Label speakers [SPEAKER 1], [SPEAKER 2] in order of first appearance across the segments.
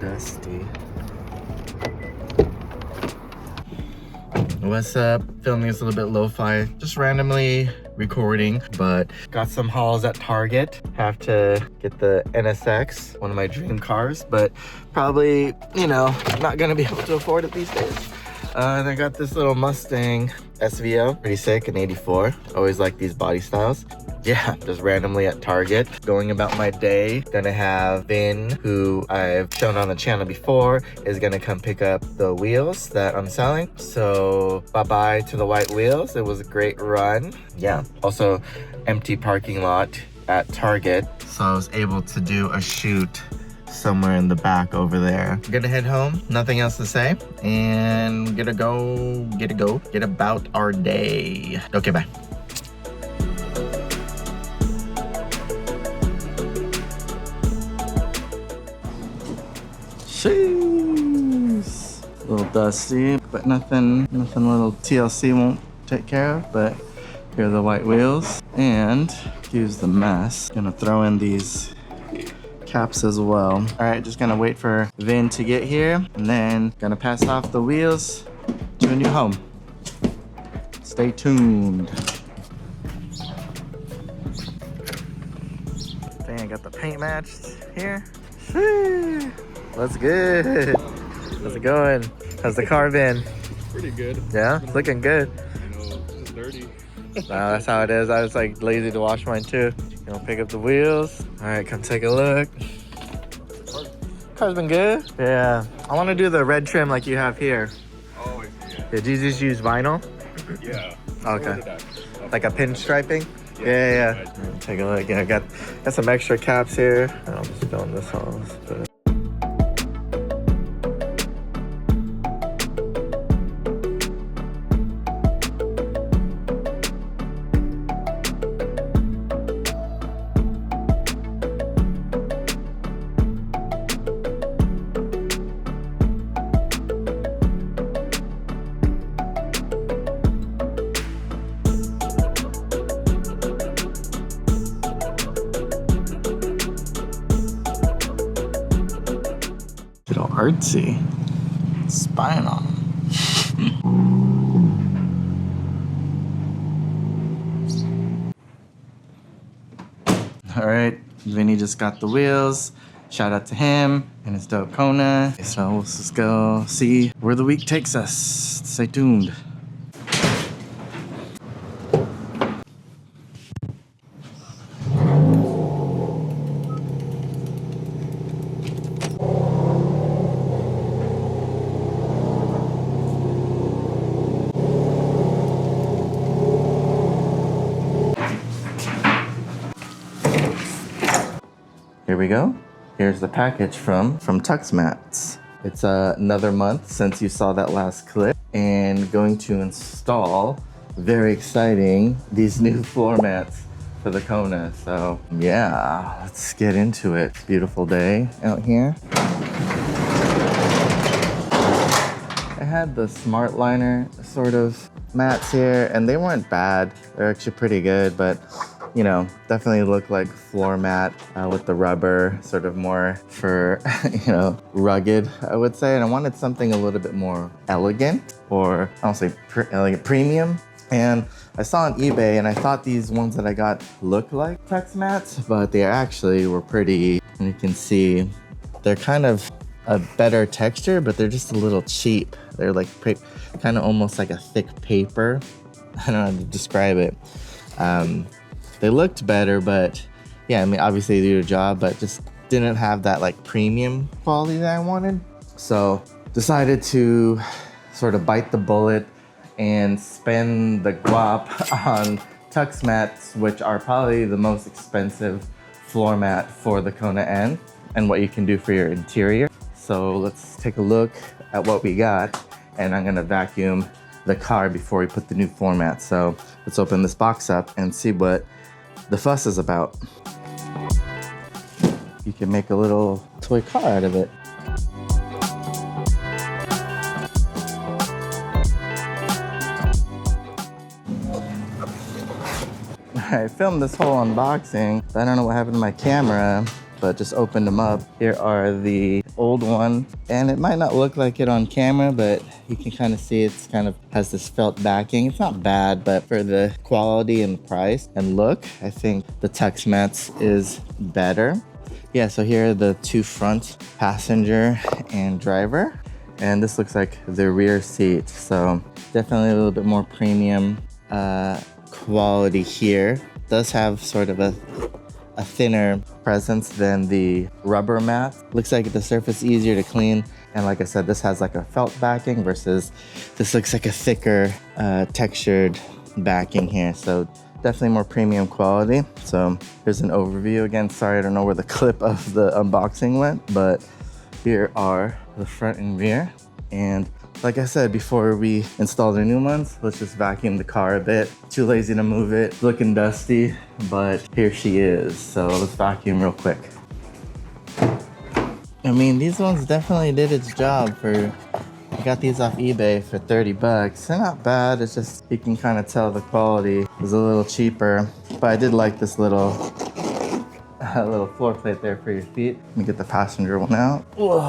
[SPEAKER 1] dusty. What's up? Filming this a little bit lo-fi, just randomly recording, but got some hauls at Target. Have to get the NSX, one of my dream cars, but probably, you know, not gonna be able to afford it these days. And I got this little Mustang SVO, pretty sick, an 84. Always like these body styles. Yeah, just randomly at Target, going about my day. Gonna have Vin, who I've shown on the channel before, is gonna come pick up the wheels that I'm selling. So bye-bye to the white wheels. It was a great run. Yeah, also empty parking lot at Target. So I was able to do a shoot somewhere in the back over there. Gonna head home, nothing else to say, and get about our day. Okay, bye. Jeez. A little dusty, but nothing little TLC won't take care of. But here are the white wheels, and excuse the mess. Gonna throw in these caps as well. All right, just gonna wait for Vin to get here, and then gonna pass off the wheels to a new home. Stay tuned. Dang, got the paint matched here. What's good? How's it going? How's the car been?
[SPEAKER 2] Pretty good.
[SPEAKER 1] Yeah, looking good.
[SPEAKER 2] You know, it's dirty.
[SPEAKER 1] Wow, that's how it is. I was like lazy to wash mine too. Gonna pick up the wheels. All right, come take a look. Car's been good. Yeah, I want to do the red trim like you have here.
[SPEAKER 2] Oh, yeah.
[SPEAKER 1] Did you just use vinyl?
[SPEAKER 2] Yeah.
[SPEAKER 1] Okay. Like a pinstriping? Yeah. Take a look. Yeah, I got some extra caps here. I'm just filling this all. Get all artsy. Spying on them. All right, Vinny just got the wheels. Shout out to him and his dope Kona. So let's just go see where the week takes us. Stay tuned. Here we go. Here's the package from TUXMATs. It's another month since you saw that last clip, and going to install, very exciting, these new floor mats for the Kona. So yeah, let's get into it. Beautiful day out here. I had the Smart Liner sort of mats here, and they weren't bad. They're actually pretty good, but you know, definitely look like floor mat with the rubber, sort of more for, you know, rugged, I would say. And I wanted something a little bit more elegant, or I don't say like premium. And I saw on eBay, and I thought these ones that I got looked like TUXMATs, but they actually were pretty. And you can see they're kind of a better texture, but they're just a little cheap. They're like kind of almost like a thick paper. I don't know how to describe it. They looked better, but yeah, I mean, obviously they do a job, but just didn't have that like premium quality that I wanted. So decided to sort of bite the bullet and spend the guap on TUXMATs, which are probably the most expensive floor mat for the Kona N and what you can do for your interior. So let's take a look at what we got, and I'm gonna vacuum the car before we put the new floor mat. So let's open this box up and see what the fuss is about. You can make a little toy car out of it. I filmed this whole unboxing, but I don't know what happened to my camera. but just opened them up. Here are the old one, and it might not look like it on camera, but you can kind of see it's kind of has this felt backing. It's not bad, but for the quality and price and look, I think the TUXMATs is better. Yeah, so here are the two front, passenger and driver. And this looks like the rear seat. So definitely a little bit more premium quality here. Does have sort of a thinner presence than the rubber mat. Looks like the surface easier to clean. And like I said, this has like a felt backing versus this looks like a thicker textured backing here. So definitely more premium quality. So here's an overview again. Sorry, I don't know where the clip of the unboxing went, but here are the front and rear. And like I said, before we install the new ones, let's just vacuum the car a bit. Too lazy to move it, looking dusty, but here she is. So let's vacuum real quick. I mean, these ones definitely did its job for, I got these off eBay for 30 bucks. They're not bad, it's just, you can kind of tell the quality is a little cheaper. But I did like this little floor plate there for your feet. Let me get the passenger one out. Whoa.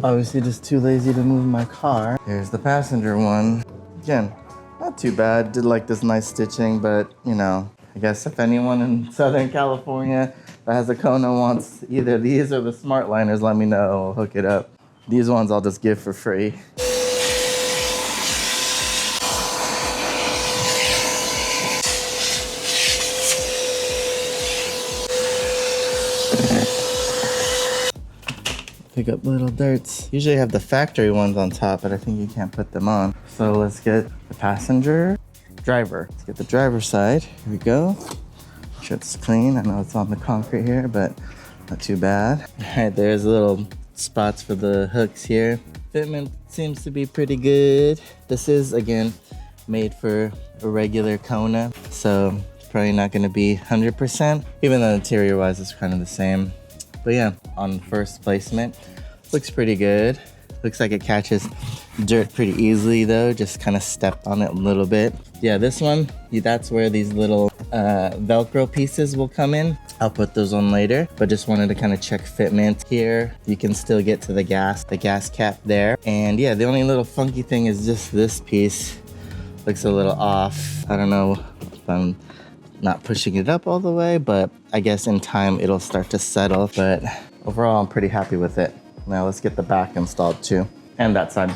[SPEAKER 1] Obviously just too lazy to move my car. Here's the passenger one. Again, not too bad. Did like this nice stitching, but you know, I guess if anyone in Southern California that has a Kona wants either these or the smart liners, let me know, I'll hook it up. These ones I'll just give for free. Pick up little darts. Usually I have the factory ones on top, but I think you can't put them on. So let's get the passenger, driver. Let's get the driver's side. Here we go. Make sure it's clean. I know it's on the concrete here, but not too bad. All right, there's little spots for the hooks here. Fitment seems to be pretty good. This is, again, made for a regular Kona, so it's probably not gonna be 100%, even though interior-wise it's kind of the same. But yeah, on first placement, looks pretty good. Looks like it catches dirt pretty easily though, just kind of step on it a little bit. Yeah, this one, that's where these little Velcro pieces will come in. I'll put those on later, but just wanted to kind of check fitment here. You can still get to the gas cap there. And yeah, the only little funky thing is just this piece. Looks a little off. I don't know if I'm not pushing it up all the way, but I guess in time it'll start to settle. But overall, I'm pretty happy with it. Now let's get the back installed too, and that side.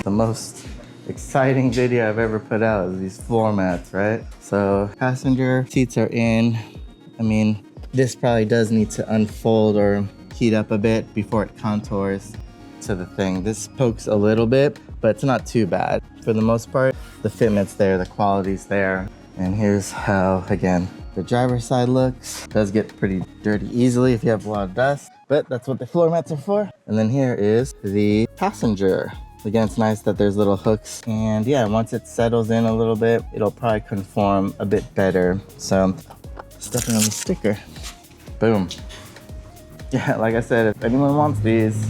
[SPEAKER 1] The most exciting video I've ever put out is these floor mats, right? So passenger seats are in. I mean, this probably does need to unfold or heat up a bit before it contours to the thing. This pokes a little bit, but it's not too bad. For the most part, the fitment's there, the quality's there. And here's how, again, the driver's side looks. It does get pretty dirty easily if you have a lot of dust, but that's what the floor mats are for. And then here is the passenger. Again, it's nice that there's little hooks. And yeah, once it settles in a little bit, it'll probably conform a bit better. So, stepping on the sticker. Boom. Yeah, like I said, if anyone wants these,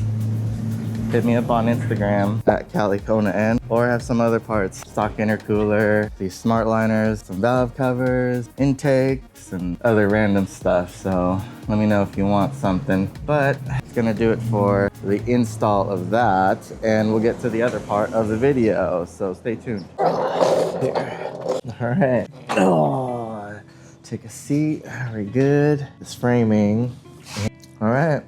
[SPEAKER 1] hit me up on Instagram at Kona N, or have some other parts. Stock intercooler, these smart liners, some valve covers, intakes, and other random stuff. So let me know if you want something. But it's gonna do it for the install of that, and we'll get to the other part of the video. So stay tuned. Here. All right. Oh, take a seat. Very good. This framing. All right.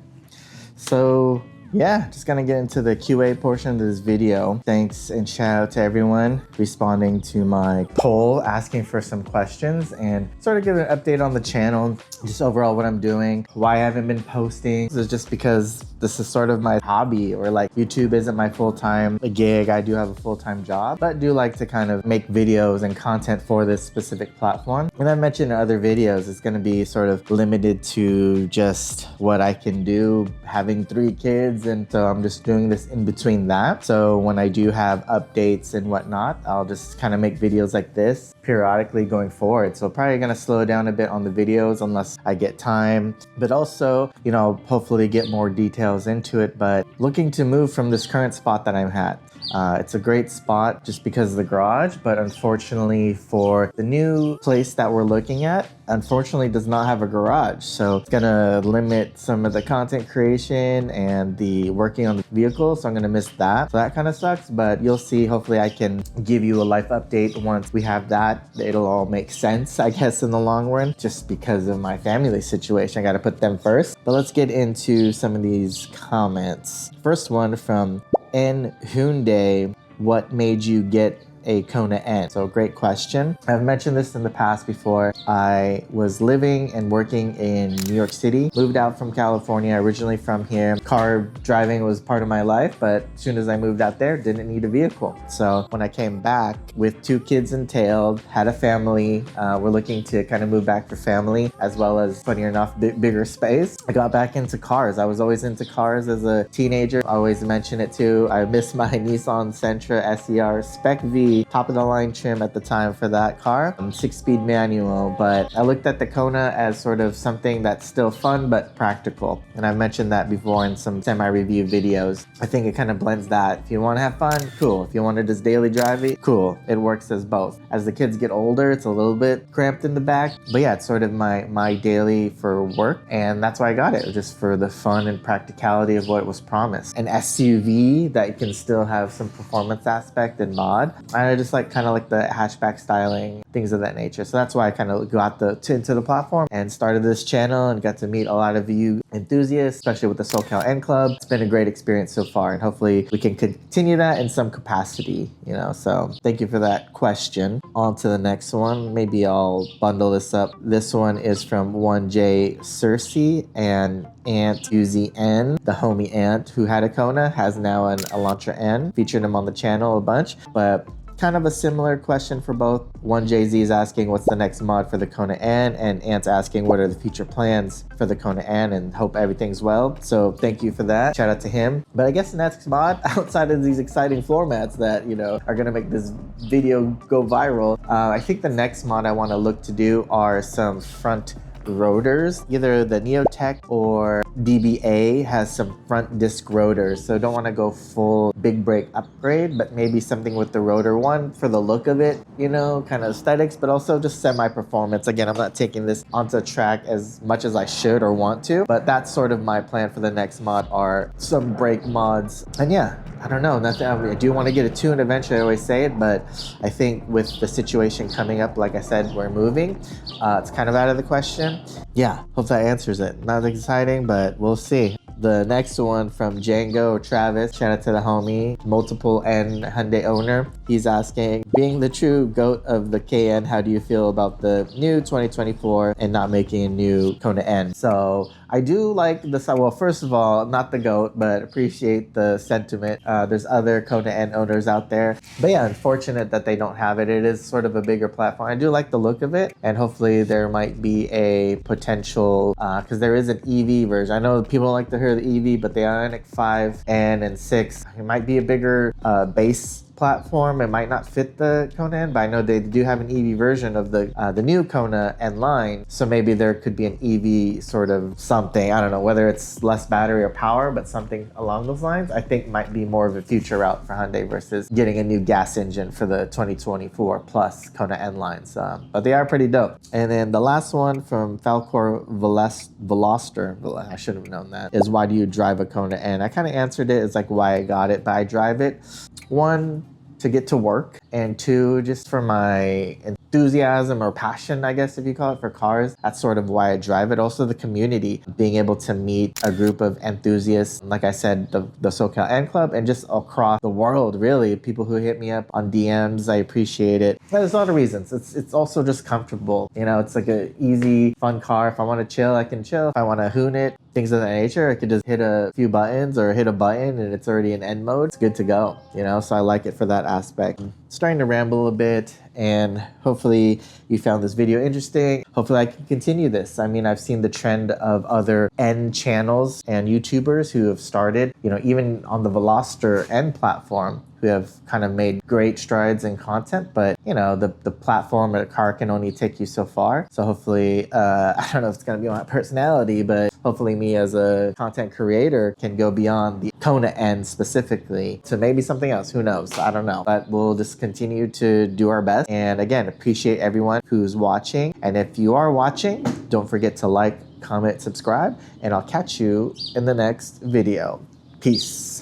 [SPEAKER 1] So yeah, just gonna get into the QA portion of this video. Thanks and shout out to everyone responding to my poll, asking for some questions, and sort of give an update on the channel, just overall what I'm doing, why I haven't been posting. This is just because this is sort of my hobby, or like YouTube isn't my full-time gig. I do have a full-time job, but do like to kind of make videos and content for this specific platform. And I mentioned in other videos, it's gonna be sort of limited to just what I can do, having 3 kids kids, and so I'm just doing this in between that. So when I do have updates and whatnot, I'll just kind of make videos like this periodically going forward. So probably gonna slow down a bit on the videos unless I get time, but also, you know, hopefully get more details into it. But looking to move from this current spot that I'm at. It's a great spot just because of the garage, but unfortunately for the new place that we're looking at, unfortunately does not have a garage. So it's gonna limit some of the content creation and the working on the vehicle. So I'm gonna miss that. So that kind of sucks, but you'll see. Hopefully I can give you a life update once we have that. It'll all make sense, I guess, in the long run, just because of my family situation. I gotta put them first. But let's get into some of these comments. First one from N Hyundai, what made you get a Kona N? So great question. I've mentioned this in the past before. I was living and working in New York City, moved out from California, originally from here. Car driving was part of my life, but as soon as I moved out there, didn't need a vehicle. So when I came back with 2 kids entailed, had a family, we're looking to kind of move back for family, as well as, funny enough, bigger space. I got back into cars. I was always into cars as a teenager. I always mention it too. I miss my Nissan Sentra SER Spec V, top of the line trim at the time for that car, 6-speed manual. But I looked at the Kona as sort of something that's still fun but practical, and I've mentioned that before in some semi-review videos. I think it kind of blends that. If you want to have fun, cool. If you want to just daily drive it, cool. It works as both. As the kids get older, it's a little bit cramped in the back, but yeah, it's sort of my daily for work, and that's why I got it, just for the fun and practicality of what was promised. An SUV that can still have some performance aspect and mod. I just like kind of like the hatchback styling, things of that nature. So that's why I kind of got into the platform and started this channel and got to meet a lot of you enthusiasts, especially with the SoCal N Club. It's been a great experience so far, and hopefully we can continue that in some capacity, you know. So thank you for that question. On to the next one. Maybe I'll bundle this up. This one is from 1J Cersei and Aunt Uzi N, the homie Aunt who had a Kona, has now an Elantra N. Featured him on the channel a bunch, but kind of a similar question for both. 1JZ is asking what's the next mod for the Kona N, and Ant's asking what are the future plans for the Kona N, and hope everything's well. So thank you for that. Shout out to him. But I guess the next mod, outside of these exciting floor mats that, you know, are gonna make this video go viral, I think the next mod I want to look to do are some front rotors. Either the Neotech or DBA has some front disc rotors, so don't want to go full big brake upgrade, but maybe something with the rotor one for the look of it, you know, kind of aesthetics, but also just semi-performance. Again, I'm not taking this onto track as much as I should or want to, but that's sort of my plan for the next mod, are some brake mods. And yeah, I don't know, nothing. I mean, I do want to get a tune eventually, I always say it, but I think with the situation coming up, like I said, we're moving, it's kind of out of the question. Yeah, hope that answers it. Not exciting, but we'll see. The next one from Django Travis, shout out to the homie, multiple N Hyundai owner. He's asking, being the true GOAT of the KN, how do you feel about the new 2024 and not making a new Kona N? So I do like this. Well, first of all, not the GOAT, but appreciate the sentiment. There's other Kona N owners out there. But yeah, unfortunate that they don't have it. It is sort of a bigger platform. I do like the look of it, and hopefully there might be a potential, because there is an EV version. I know people don't like to hear the EV, but the Ioniq 5 N and 6, it might be a bigger base platform. It might not fit the Kona N, but I know they do have an EV version of the new Kona N line, so maybe there could be an EV sort of something. I don't know whether it's less battery or power, but something along those lines I think might be more of a future route for Hyundai versus getting a new gas engine for the 2024 plus Kona N lines. But they are pretty dope. And then the last one from Falcor Veloster, I should have known that, is why do you drive a Kona N? I kind of answered it. It's like why I got it, but I drive it, one, to get to work, and 2, just for my enthusiasm or passion, I guess if you call it, for cars. That's sort of why I drive it. Also the community, being able to meet a group of enthusiasts, like I said, the SoCal N Club, and just across the world, really. People who hit me up on DMs, I appreciate it. There's a lot of reasons. It's also just comfortable. You know, it's like a easy, fun car. If I want to chill, I can chill. If I want to hoon it, things of that nature, I could just hit a few buttons or hit a button and it's already in N mode. It's good to go, you know, so I like it for that aspect. Starting to ramble a bit,
[SPEAKER 3] and hopefully you found this video interesting. Hopefully I can continue this. I mean, I've seen the trend of other N channels and YouTubers who have started, you know, even on the Veloster N platform, who have kind of made great strides in content, but you know, the platform or the car can only take you so far. So hopefully, I don't know if it's gonna be my personality, but hopefully me as a content creator can go beyond the Kona N specifically to maybe something else, who knows, I don't know. But we'll just continue to do our best. And again, appreciate everyone who's watching. And if you are watching, don't forget to like, comment, subscribe, and I'll catch you in the next video. Peace.